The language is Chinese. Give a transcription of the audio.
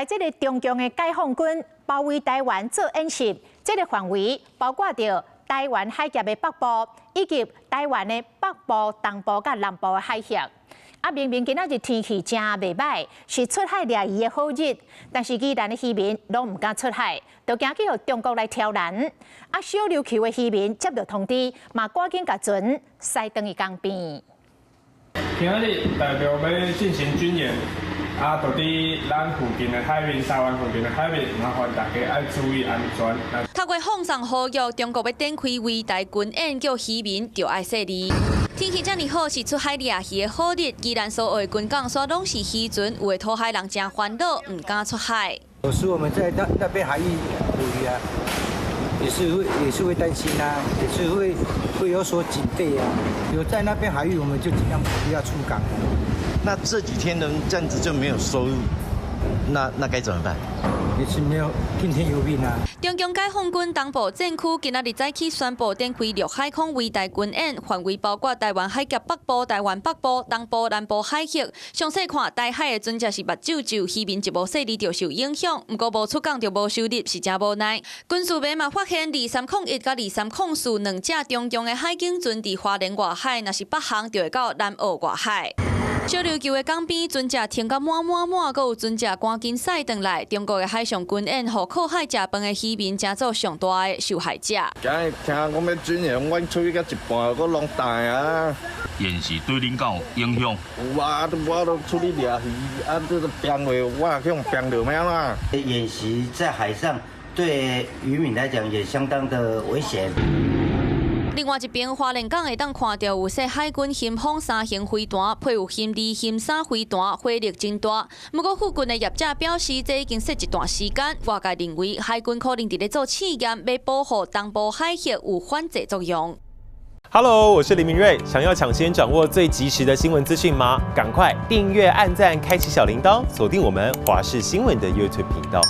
来这个中共的解放军包围台湾做演习，这个范围包括着台湾海峡的北部，以及台湾的北部、东部甲南部的海峡。明明今仔日天气真袂歹，是出海掠鱼的好日，但是宜兰的渔民拢唔敢出海，就惊去互中国来挑战。小琉球的渔民接到通知，嘛赶紧甲船驶转去港边。今仔日代表要进行军演，就伫咱附近的海面、台湾附近的海面，麻烦大家要注意安全。透过放送呼吁，中国要展开围台军演，叫渔民就爱说哩。天气这么好，是出海掠鱼的好日。宜兰所有的军港煞拢是渔船，有的讨海人真烦恼，唔敢出海。有时我们在那边海域捕鱼啊，也是会担心啊，也是会有所警备啊。有在那边海域，我们就尽量不要出港。那这几天呢，这样子就没有收入，那该怎么办？也是没有听天由命啊。中共解放军东部战区今仔日早起宣布展开陆海空围台军演，范围包括台湾海峡北部、台湾北部、东部、南部海峡。详细看台海的船只是目睭睭，渔民一无细哩就受影响，不过无出港就无收入，是真无奈。军事迷嘛发现2301甲2304两只中共的海警船伫花莲外海，若是北航就会到南澳外海。小琉球的港边，船只停到满，阁有船只赶紧驶转来。中国的海上军演，互靠海食饭的渔民成做上大的受害者。今日听讲要军演，阮出去到一半，阁拢大啊。演习对恁敢有影响？有啊，我都出去掠鱼，这个冰话我去用冰就咩啦。演习在海上对渔民来讲也相当的危险。另外一边，花莲港会当看到有说海军新丰3型飞弹，配有新2、新3飞弹，火力真大。不过附近的业者表示，这已经说一段时间，外界认为海军可能伫咧做试验，要保护东部海峡有反制作用。Hello， 我是林明瑞。想要抢先掌握最及时的新闻资讯吗？赶快订阅、按赞、开启小铃铛，锁定我们华视新闻的 YouTube 频道。